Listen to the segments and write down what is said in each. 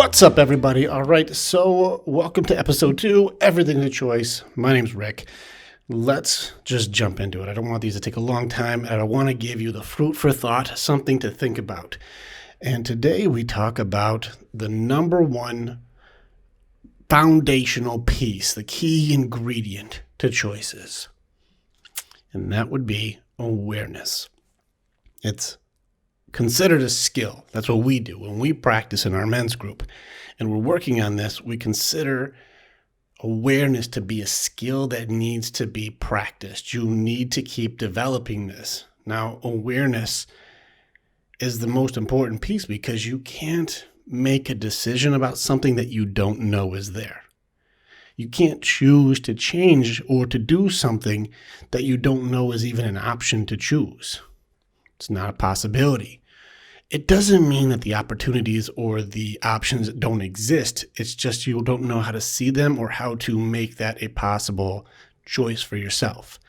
What's up, everybody? All right, so welcome to episode 2, Everything's a Choice. My name's Rick. Let's just jump into it. I don't want these to take a long time, and I want to give you the fruit for thought, something to think about. And today we talk about the number one foundational piece, the key ingredient to choices. And that would be awareness. It's considered a skill. That's what we do when we practice in our men's group. And we're working on this. We consider awareness to be a skill that needs to be practiced. You need to keep developing this. Now, awareness is the most important piece because you can't make a decision about something that you don't know is there. You can't choose to change or to do something that you don't know is even an option to choose. It's not a possibility. It doesn't mean that the opportunities or the options don't exist. It's just you don't know how to see them or how to make that a possible choice for yourself.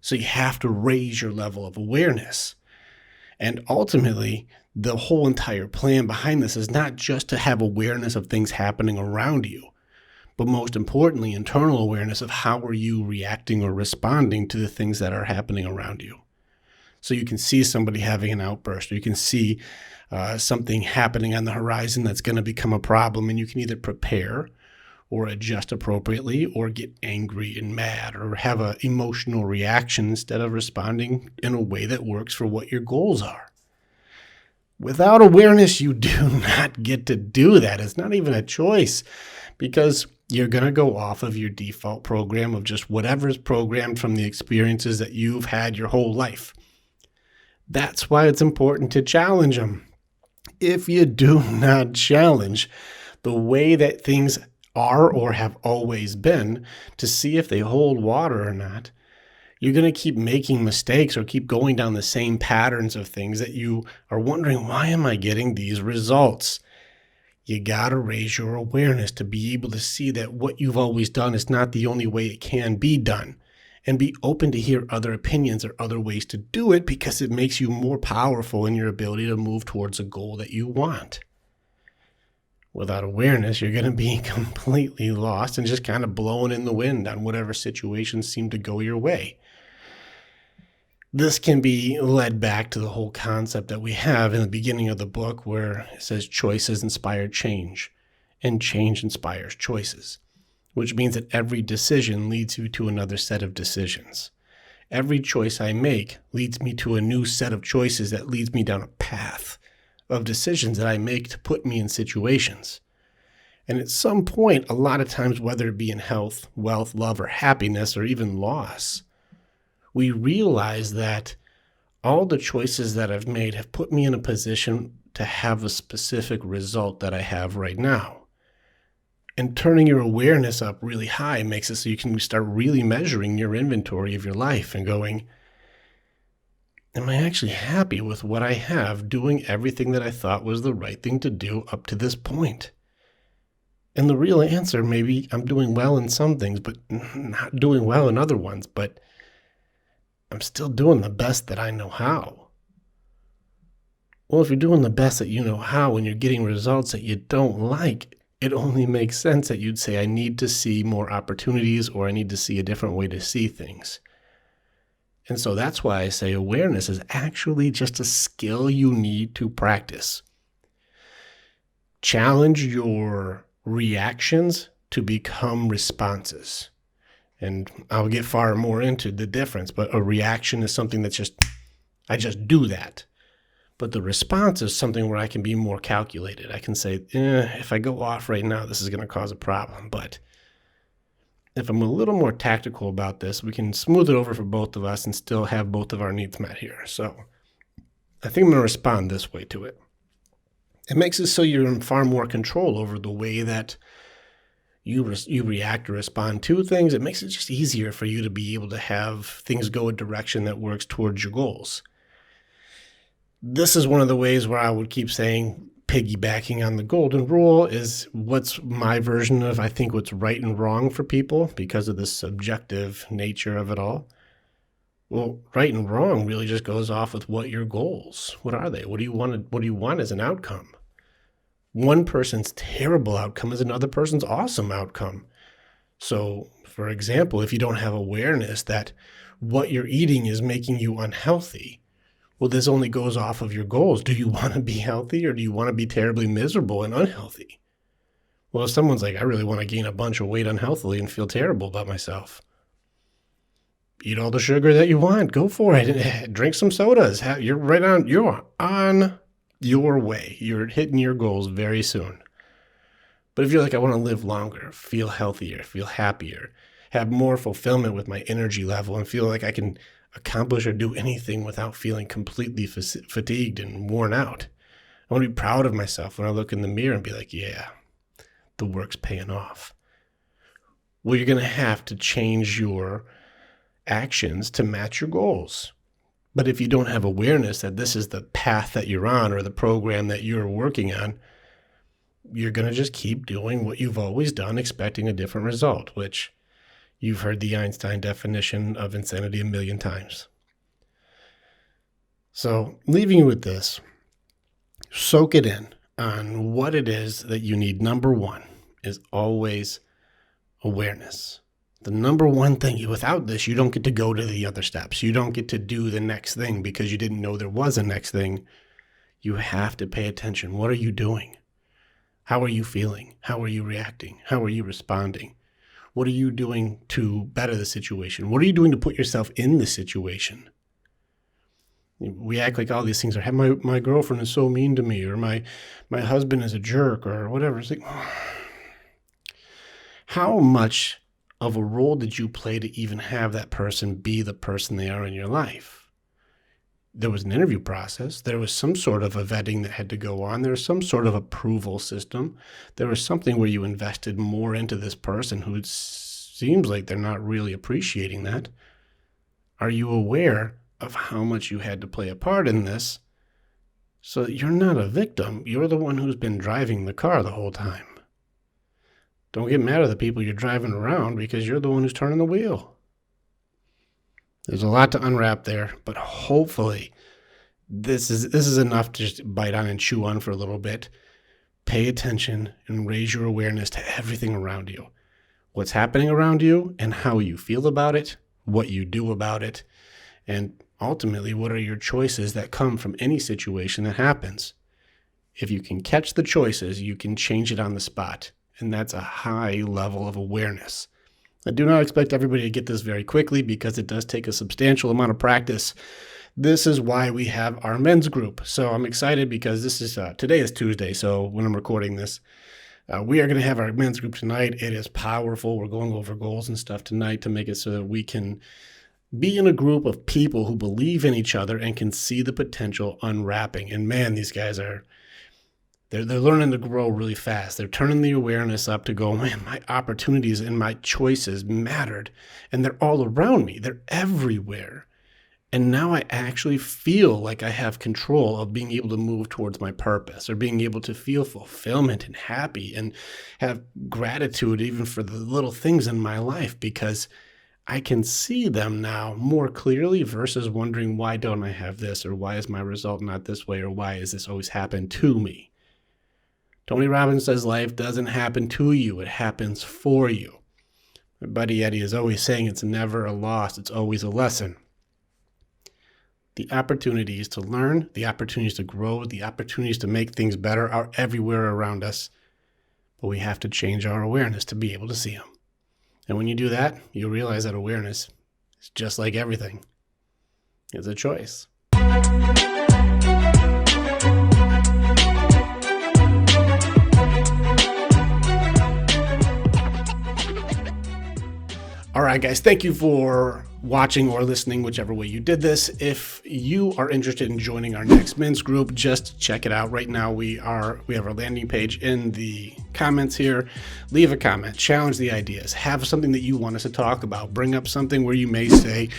So you have to raise your level of awareness. And ultimately, the whole entire plan behind this is not just to have awareness of things happening around you, but most importantly, internal awareness of how are you reacting or responding to the things that are happening around you. So you can see somebody having an outburst, or you can see something happening on the horizon that's going to become a problem, and you can either prepare or adjust appropriately or get angry and mad or have an emotional reaction instead of responding in a way that works for what your goals are. Without awareness, you do not get to do that. It's not even a choice because you're going to go off of your default program of just whatever's programmed from the experiences that you've had your whole life. That's why it's important to challenge them. If you do not challenge the way that things are or have always been to see if they hold water or not, you're going to keep making mistakes or keep going down the same patterns of things that you are wondering, why am I getting these results? You got to raise your awareness to be able to see that what you've always done is not the only way it can be done. And be open to hear other opinions or other ways to do it because it makes you more powerful in your ability to move towards a goal that you want. Without awareness, you're going to be completely lost and just kind of blowing in the wind on whatever situations seem to go your way. This can be led back to the whole concept that we have in the beginning of the book where it says choices inspire change and change inspires choices. Which means that every decision leads you to another set of decisions. Every choice I make leads me to a new set of choices that leads me down a path of decisions that I make to put me in situations. And at some point, a lot of times, whether it be in health, wealth, love, or happiness, or even loss, we realize that all the choices that I've made have put me in a position to have a specific result that I have right now. And turning your awareness up really high makes it so you can start really measuring your inventory of your life and going, am I actually happy with what I have, doing everything that I thought was the right thing to do up to this point? And the real answer, maybe I'm doing well in some things, but not doing well in other ones, but I'm still doing the best that I know how. Well, if you're doing the best that you know how and you're getting results that you don't like, it only makes sense that you'd say, I need to see more opportunities or I need to see a different way to see things. And so that's why I say awareness is actually just a skill you need to practice. Challenge your reactions to become responses. And I'll get far more into the difference, but a reaction is something that's I just do that. But the response is something where I can be more calculated. I can say, if I go off right now, this is going to cause a problem. But if I'm a little more tactical about this, we can smooth it over for both of us and still have both of our needs met here. So I think I'm going to respond this way to it. It makes it so you're in far more control over the way that you react or respond to things. It makes it just easier for you to be able to have things go a direction that works towards your goals. This is one of the ways where I would keep saying, piggybacking on the golden rule, is what's my version of, I think, what's right and wrong for people because of the subjective nature of it all. Well, right and wrong really just goes off with what your goals, what are they? What do you want as an outcome? One person's terrible outcome is another person's awesome outcome. So, for example, if you don't have awareness that what you're eating is making you unhealthy, well, this only goes off of your goals. Do you want to be healthy, or do you want to be terribly miserable and unhealthy? Well, if someone's like, I really want to gain a bunch of weight unhealthily and feel terrible about myself, eat all the sugar that you want. Go for it. Drink some sodas. You're on your way. You're hitting your goals very soon. But if you're like, I want to live longer, feel healthier, feel happier, have more fulfillment with my energy level, and feel like I can accomplish or do anything without feeling completely fatigued and worn out. I want to be proud of myself when I look in the mirror and be like, yeah, the work's paying off. Well, you're going to have to change your actions to match your goals. But if you don't have awareness that this is the path that you're on or the program that you're working on, you're going to just keep doing what you've always done, expecting a different result, which you've heard the Einstein definition of insanity a million times. So leaving you with this, soak it in on what it is that you need. Number one is always awareness. The number one thing, without this, you don't get to go to the other steps. You don't get to do the next thing because you didn't know there was a next thing. You have to pay attention. What are you doing? How are you feeling? How are you reacting? How are you responding? What are you doing to better the situation? What are you doing to put yourself in the situation? We act like all these things are, my girlfriend is so mean to me, or my husband is a jerk, or whatever. It's like, how much of a role did you play to even have that person be the person they are in your life? There was an interview process. There was some sort of a vetting that had to go on. There was some sort of approval system. There was something where you invested more into this person who seems like they're not really appreciating that. Are you aware of how much you had to play a part in this? So you're not a victim. You're the one who's been driving the car the whole time. Don't get mad at the people you're driving around because you're the one who's turning the wheel. There's a lot to unwrap there, but hopefully this is enough to just bite on and chew on for a little bit. Pay attention and raise your awareness to everything around you. What's happening around you and how you feel about it, what you do about it, and ultimately, what are your choices that come from any situation that happens? If you can catch the choices, you can change it on the spot. And that's a high level of awareness. I do not expect everybody to get this very quickly because it does take a substantial amount of practice. This is why we have our men's group. So I'm excited because this is today is Tuesday. So when I'm recording this, we are going to have our men's group tonight. It is powerful. We're going over goals and stuff tonight to make it so that we can be in a group of people who believe in each other and can see the potential unwrapping. And man, these guys are... They're learning to grow really fast. They're turning the awareness up to go, man, my opportunities and my choices mattered. And they're all around me. They're everywhere. And now I actually feel like I have control of being able to move towards my purpose, or being able to feel fulfillment and happy and have gratitude even for the little things in my life, because I can see them now more clearly versus wondering, why don't I have this? Or why is my result not this way? Or why has this always happened to me? Tony Robbins says life doesn't happen to you, it happens for you. My buddy Eddie is always saying it's never a loss, it's always a lesson. The opportunities to learn, the opportunities to grow, the opportunities to make things better are everywhere around us, but we have to change our awareness to be able to see them. And when you do that, you'll realize that awareness is just like everything. It's a choice. All right, guys, thank you for watching or listening, whichever way you did this. If you are interested in joining our next men's group, just check it out. Right now, we have our landing page in the comments here. Leave a comment, challenge the ideas, have something that you want us to talk about. Bring up something where you may say,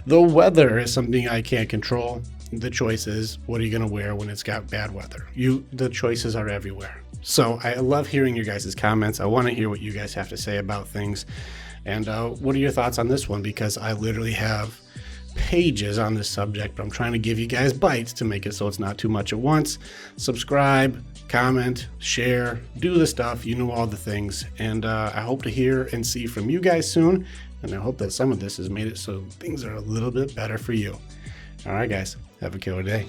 the weather is something I can't control. The choice is, what are you going to wear when it's got bad weather? The choices are everywhere. So I love hearing your guys' comments. I want to hear what you guys have to say about things. And what are your thoughts on this one? Because I literally have pages on this subject, but I'm trying to give you guys bites to make it so it's not too much at once. Subscribe, comment, share, do the stuff. You know all the things. And I hope to hear and see from you guys soon. And I hope that some of this has made it so things are a little bit better for you. All right, guys. Have a killer day.